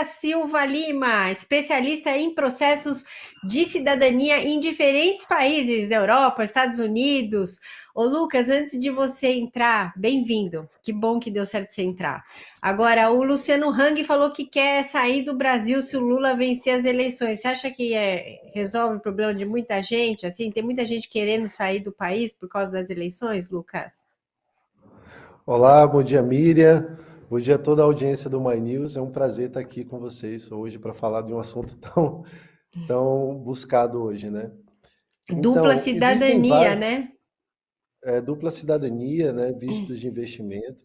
Lucas Silva Lima, especialista em processos de cidadania em diferentes países da Europa, Estados Unidos. Ô Lucas, antes de você entrar, bem-vindo. Que bom que deu certo você entrar. Agora, o Luciano Hang falou que quer sair do Brasil se o Lula vencer as eleições. Você acha que resolve o problema de muita gente? Assim, tem muita gente querendo sair do país por causa das eleições, Lucas? Olá, bom dia Miriam, bom dia a toda a audiência do My News. É um prazer estar aqui com vocês hoje para falar de um assunto tão buscado hoje, né? Dupla Então, existem cidadania, várias, né? dupla cidadania, né, vistos de investimento,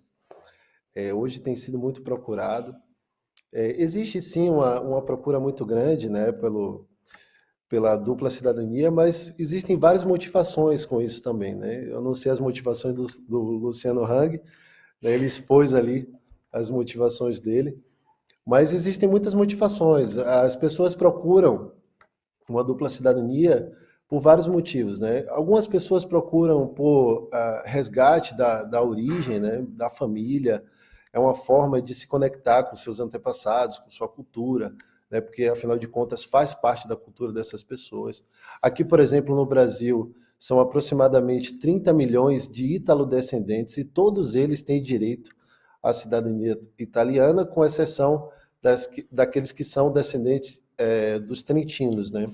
hoje tem sido muito procurado. Existe sim uma procura muito grande, né, pela dupla cidadania, mas existem várias motivações com isso também, né? Eu não sei as motivações do Luciano Hang, né, ele expôs ali as motivações dele. Mas existem muitas motivações. As pessoas procuram uma dupla cidadania por vários motivos, né? Algumas pessoas procuram por resgate da origem, né? Da família. É uma forma de se conectar com seus antepassados, com sua cultura, né? Porque, afinal de contas, faz parte da cultura dessas pessoas. Aqui, por exemplo, no Brasil, são aproximadamente 30 milhões de ítalo-descendentes e todos eles têm direito à cidadania italiana, com exceção daqueles que são descendentes dos trentinos, né?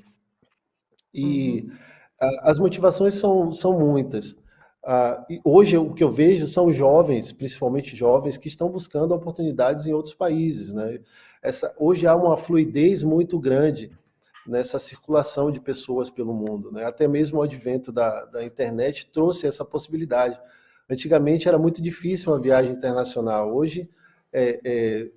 E Uhum. as motivações são muitas. E hoje o que eu vejo são jovens, principalmente jovens, que estão buscando oportunidades em outros países, né? Hoje há uma fluidez muito grande nessa circulação de pessoas pelo mundo, né? Até mesmo o advento da internet trouxe essa possibilidade. Antigamente era muito difícil uma viagem internacional. Hoje, é, é,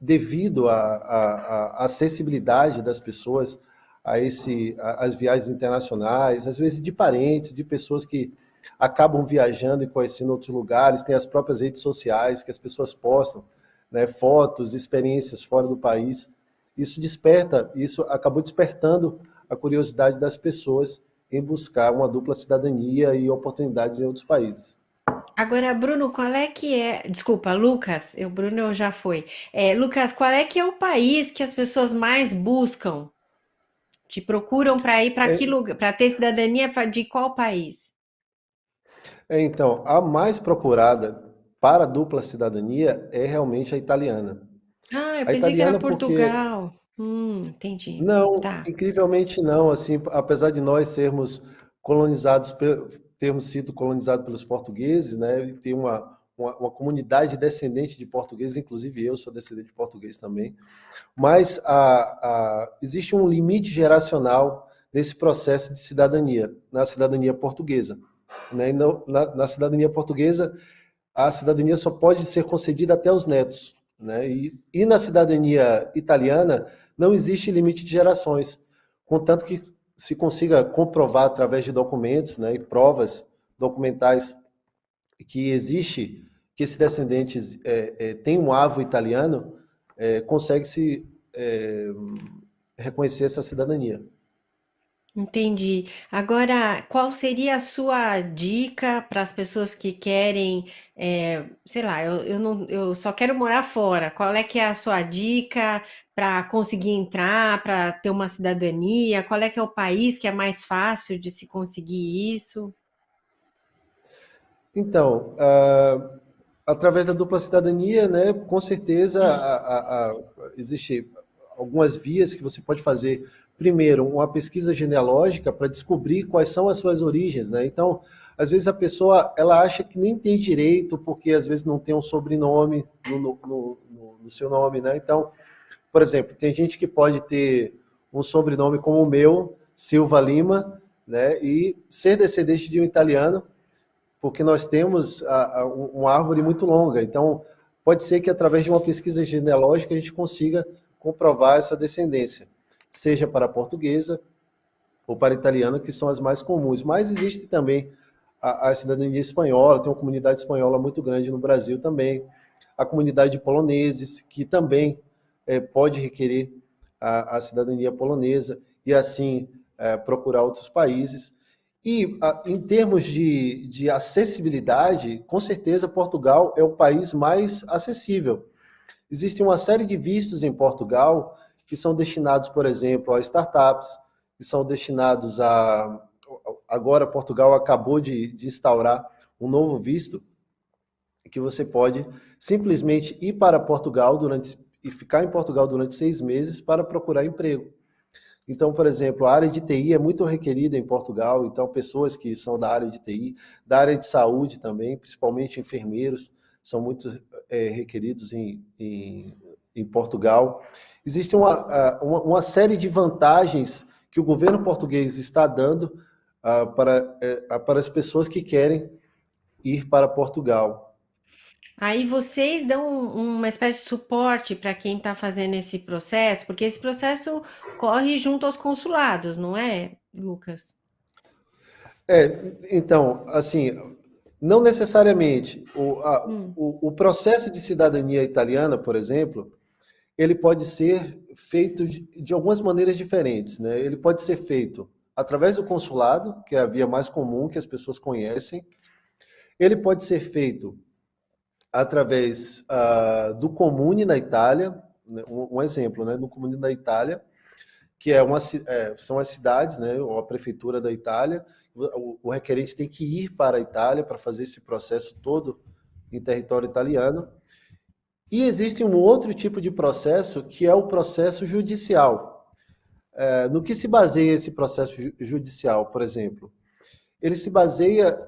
devido à acessibilidade das pessoas às viagens internacionais, às vezes de parentes, de pessoas que acabam viajando e conhecendo outros lugares, tem as próprias redes sociais que as pessoas postam, né, fotos, experiências fora do país. Isso acabou despertando a curiosidade das pessoas em buscar uma dupla cidadania e oportunidades em outros países. Agora, Bruno, qual é que é? Desculpa, Lucas, o Bruno já foi. Lucas, qual é que é o país que as pessoas mais buscam? Te procuram para ir para que É, lugar? Para ter cidadania de qual país? então, a mais procurada para a dupla cidadania é realmente a italiana. Ah, eu A pensei que era italiana porque, Portugal. Entendi. não, Tá. incrivelmente não, assim, apesar de nós colonizados, termos sido colonizados pelos portugueses, né, e ter uma comunidade descendente de portugueses, inclusive eu sou descendente de português também, mas existe um limite geracional nesse processo de cidadania, na cidadania portuguesa. Né? E na cidadania portuguesa, a cidadania só pode ser concedida até os netos. Né? E na cidadania italiana, não existe limite de gerações, contanto que se consiga comprovar através de documentos, né, e provas documentais que existe, que esse descendente tem um avô italiano, consegue-se reconhecer essa cidadania. Entendi. Agora, qual seria a sua dica para as pessoas que querem, sei lá, eu não, eu só quero morar fora. Qual é que é a sua dica para conseguir entrar, para ter uma cidadania? Qual é que é o país que é mais fácil de se conseguir isso? Então, através da dupla cidadania, né, com certeza existe algumas vias que você pode fazer. Primeiro, uma pesquisa genealógica para descobrir quais são as suas origens, né? Então, às vezes a pessoa ela acha que nem tem direito porque às vezes não tem um sobrenome no seu nome, né? Então, por exemplo, tem gente que pode ter um sobrenome como o meu, Silva Lima, né? E ser descendente de um italiano porque nós temos uma árvore muito longa. Então, pode ser que através de uma pesquisa genealógica a gente consiga comprovar essa descendência, seja para a portuguesa ou para a italiana, que são as mais comuns. Mas existe também a cidadania espanhola, tem uma comunidade espanhola muito grande no Brasil também, a comunidade de poloneses, que também pode requerer a cidadania polonesa e assim procurar outros países. E em termos de acessibilidade, com certeza Portugal é o país mais acessível. Existe uma série de vistos em Portugal que são destinados, por exemplo, a startups, que são destinados a... Agora, Portugal acabou de instaurar um novo visto que você pode simplesmente ir para Portugal e ficar em Portugal durante 6 meses para procurar emprego. Então, por exemplo, a área de TI é muito requerida em Portugal, então pessoas que são da área de TI, da área de saúde também, principalmente enfermeiros, são muito requeridos em Portugal. Existe uma série de vantagens que o governo português está dando para as pessoas que querem ir para Portugal. Aí vocês dão uma espécie de suporte para quem está fazendo esse processo, porque esse processo corre junto aos consulados, não é, Lucas? Então, assim, não necessariamente. Hum. O processo de cidadania italiana, por exemplo, ele pode ser feito de algumas maneiras diferentes, né? Ele pode ser feito através do consulado, que é a via mais comum que as pessoas conhecem. Ele pode ser feito através do Comune na Itália, né? Um exemplo, né? No Comune da Itália, que são as cidades, né? Ou a prefeitura da Itália. O requerente tem que ir para a Itália para fazer esse processo todo em território italiano. E existe um outro tipo de processo que é o processo judicial. No que se baseia esse processo judicial, por exemplo? Ele se baseia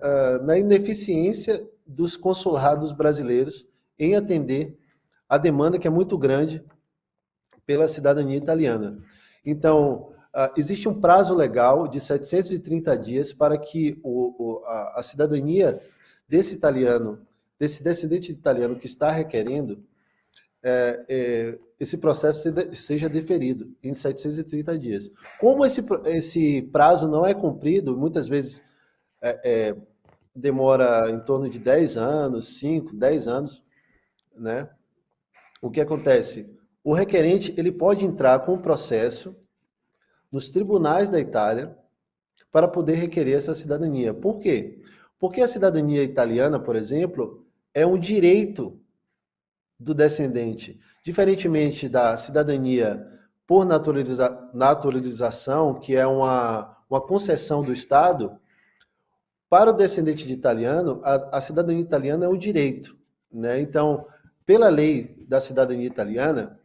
na ineficiência dos consulados brasileiros em atender a demanda que é muito grande pela cidadania italiana. Então, existe um prazo legal de 730 dias para que a cidadania desse italiano, desse descendente de italiano que está requerendo, esse processo seja deferido em 730 dias. Como esse prazo não é cumprido, muitas vezes demora em torno de 10 anos, 5, 10 anos, né? O que acontece? O requerente ele pode entrar com o processo nos tribunais da Itália para poder requerer essa cidadania. Por quê? Porque a cidadania italiana, por exemplo, é um direito do descendente, diferentemente da cidadania por naturalização, que é uma concessão do Estado. Para o descendente de italiano, a cidadania italiana é um direito, né? Então, pela lei da cidadania italiana,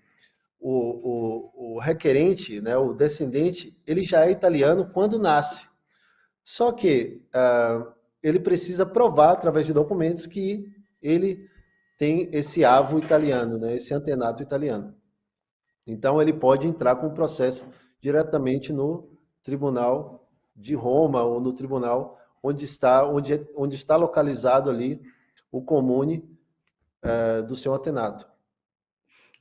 o requerente, né, o descendente, ele já é italiano quando nasce. Só que ele precisa provar, através de documentos, que ele tem esse avo italiano, né, esse antenato italiano. Então, ele pode entrar com o processo diretamente no Tribunal de Roma ou no tribunal onde está localizado ali o comune do seu antenato.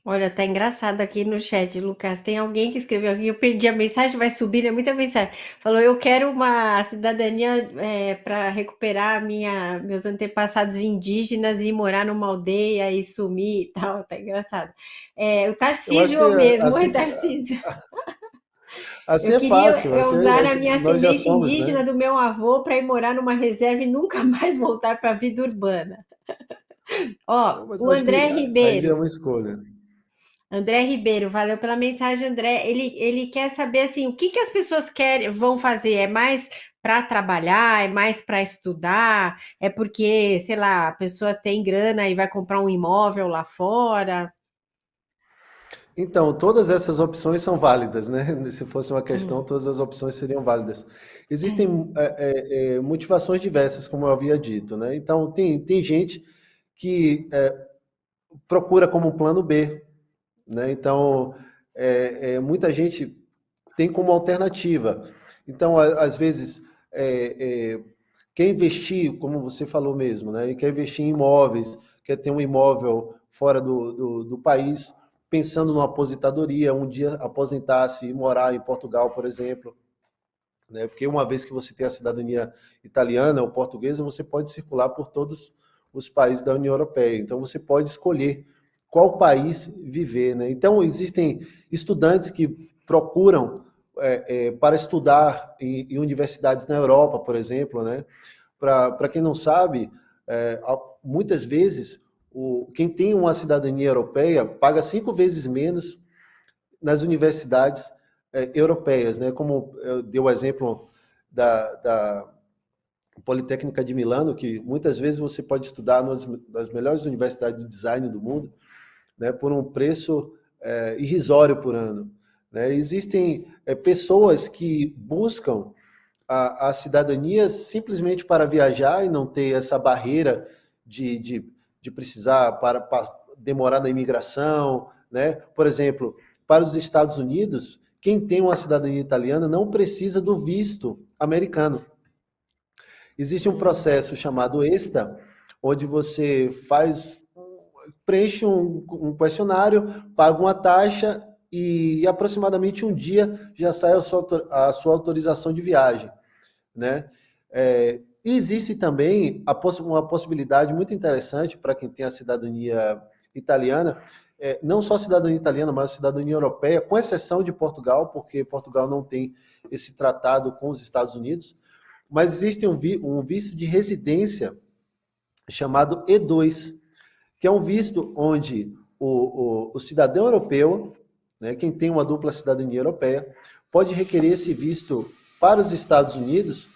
Olha, tá engraçado aqui no chat, Lucas. Tem alguém que escreveu aqui, eu perdi a mensagem, vai subir, é muita mensagem. Falou, eu quero uma cidadania para recuperar meus antepassados indígenas e morar numa aldeia e sumir e tal. Tá engraçado. O Eu acho que Tarcísio mesmo, oi assim, Tarcísio. assim Eu é queria fácil, assim, usar a minha nós já ascendência somos, né? indígena do meu avô para ir morar numa reserva e nunca mais voltar para a vida urbana. Ó, Mas o eu acho que André aí já é Ribeiro. uma escolha. André Ribeiro, valeu pela mensagem, André. Ele quer saber assim, o que as pessoas vão fazer? É mais para trabalhar, é mais para estudar, é porque, sei lá, a pessoa tem grana e vai comprar um imóvel lá fora. Então, todas essas opções são válidas, né? Se fosse uma questão, Hum. todas as opções seriam válidas. Existem motivações diversas, como eu havia dito, né? Então, tem gente que procura como um plano B, né? Então, muita gente tem como alternativa. Então, às vezes, quer investir, como você falou mesmo, né? E quer investir em imóveis, quer ter um imóvel fora do país, pensando numa aposentadoria, um dia aposentar-se e morar em Portugal, por exemplo, né? Porque uma vez que você tem a cidadania italiana ou portuguesa, você pode circular por todos os países da União Europeia. Então, você pode escolher qual país viver, né? Então, existem estudantes que procuram para estudar em universidades na Europa, por exemplo, né? Para quem não sabe, muitas vezes quem tem uma cidadania europeia paga 5 vezes menos nas universidades europeias, né? Como eu dei o exemplo da Politécnica de Milano, que muitas vezes você pode estudar nas melhores universidades de design do mundo, né, por um preço irrisório por ano. Né? Existem pessoas que buscam a cidadania simplesmente para viajar e não ter essa barreira de precisar para demorar na imigração. Né? Por exemplo, para os Estados Unidos, quem tem uma cidadania italiana não precisa do visto americano. Existe um processo chamado ESTA, onde você preenche um questionário, paga uma taxa e aproximadamente um dia já sai a sua autorização de viagem. Né? E existe também uma possibilidade muito interessante para quem tem a cidadania italiana, não só a cidadania italiana, mas a cidadania europeia, com exceção de Portugal, porque Portugal não tem esse tratado com os Estados Unidos, mas existe um visto de residência chamado E2, que é um visto onde o cidadão europeu, né, quem tem uma dupla cidadania europeia, pode requerer esse visto para os Estados Unidos,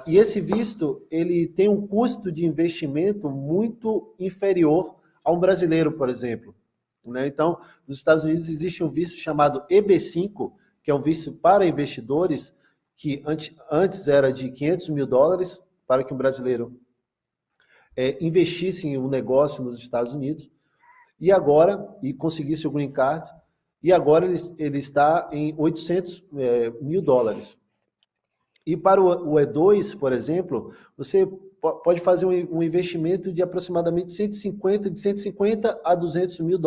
e esse visto ele tem um custo de investimento muito inferior a um brasileiro, por exemplo. Né? Então, nos Estados Unidos existe um visto chamado EB5, que é um visto para investidores, que antes era de $500 mil para que um brasileiro investisse em um negócio nos Estados Unidos, e conseguisse o green card, e agora ele está em $800 mil. E para o E2, por exemplo, você pode fazer um investimento de aproximadamente de 150 a $200 mil,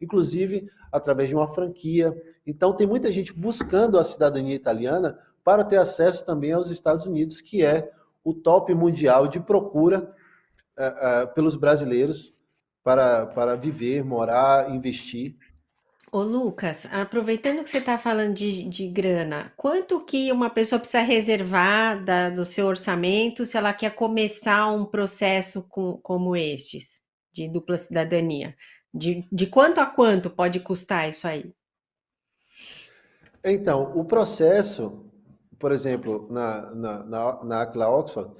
inclusive através de uma franquia. Então, tem muita gente buscando a cidadania italiana para ter acesso também aos Estados Unidos, que é o top mundial de procura pelos brasileiros para viver, morar, investir. Ô Lucas, aproveitando que você está falando de grana, quanto que uma pessoa precisa reservar do seu orçamento se ela quer começar um processo como estes, de dupla cidadania? De quanto a quanto pode custar isso aí? Então, o processo, por exemplo, na Aquila Oxford,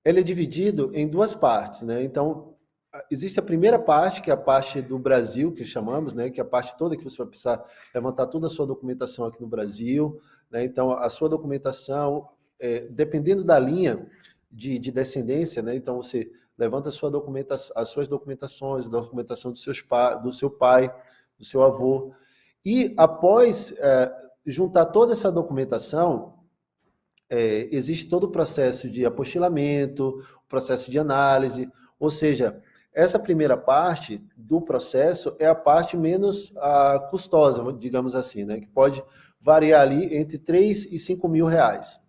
ele é dividido em duas partes, né? Então, existe a primeira parte, que é a parte do Brasil, que chamamos, né? Que é a parte toda que você vai precisar levantar toda a sua documentação aqui no Brasil, né? Então, a sua documentação, dependendo da linha de descendência, né? Então, você levanta as suas documentações, a documentação do seu pai, do seu avô, e após juntar toda essa documentação, existe todo o processo de apostilamento, o processo de análise, ou seja, essa primeira parte do processo é a parte menos custosa, digamos assim, né? Que pode variar ali entre 3 e 5 mil reais.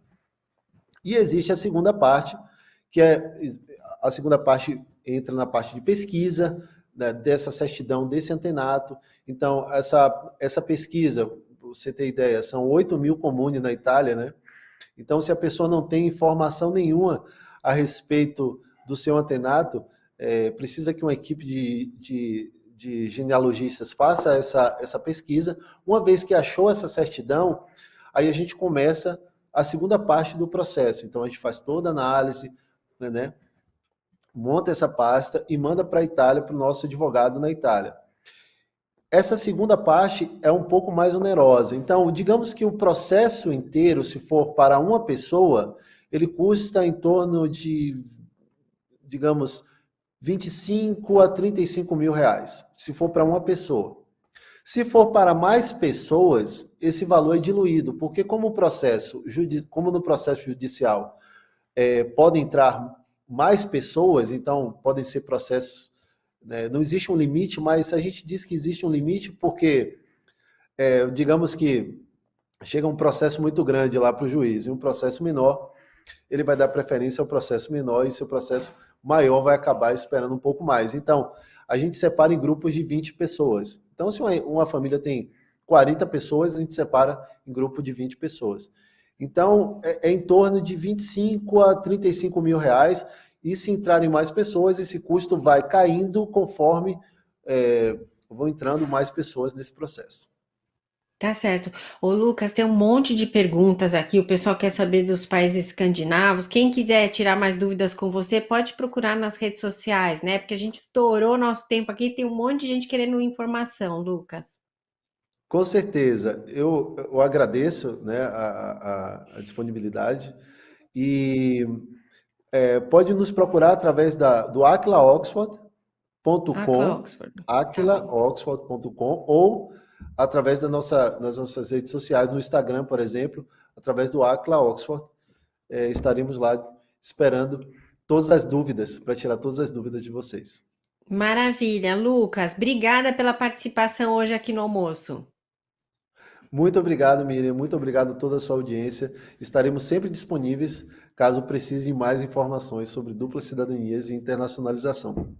E existe a segunda parte, que a segunda parte entra na parte de pesquisa, né, dessa certidão, desse antenato. Então, essa pesquisa, pra você ter ideia, são 8 mil comuni na Itália, né? Então, se a pessoa não tem informação nenhuma a respeito do seu antenato, precisa que uma equipe de genealogistas faça essa pesquisa. Uma vez que achou essa certidão, aí a gente começa a segunda parte do processo. Então, a gente faz toda a análise, né? Monta essa pasta e manda para a Itália, para o nosso advogado na Itália. Essa segunda parte é um pouco mais onerosa. Então, digamos que o processo inteiro, se for para uma pessoa, ele custa em torno de, digamos, 25 a 35 mil reais, se for para uma pessoa. Se for para mais pessoas, esse valor é diluído, porque como no processo judicial podem entrar mais pessoas, então podem ser processos, né, não existe um limite, mas a gente diz que existe um limite porque, digamos que chega um processo muito grande lá para o juiz, e um processo menor, ele vai dar preferência ao processo menor, e seu processo maior vai acabar esperando um pouco mais. Então, a gente separa em grupos de 20 pessoas. Então, se uma família tem 40 pessoas, a gente separa em grupo de 20 pessoas. Então, em torno de 25 a 35 mil reais, e se entrarem mais pessoas, esse custo vai caindo conforme vão entrando mais pessoas nesse processo. Tá certo. Ô, Lucas, tem um monte de perguntas aqui. O pessoal quer saber dos países escandinavos. Quem quiser tirar mais dúvidas com você, pode procurar nas redes sociais, né? Porque a gente estourou nosso tempo aqui. Tem um monte de gente querendo informação, Lucas. Com certeza, eu agradeço, né, a disponibilidade e pode nos procurar através do Aquila aquilaoxford.com, Oxford. Tá bom. aquilaoxford.com ou através das nossas redes sociais, no Instagram, por exemplo, através do Aquila Oxford. Estaremos lá esperando todas as dúvidas, para tirar todas as dúvidas de vocês. Maravilha, Lucas. Obrigada pela participação hoje aqui no almoço. Muito obrigado, Miriam. Muito obrigado a toda a sua audiência. Estaremos sempre disponíveis caso precise de mais informações sobre duplas cidadanias e internacionalização.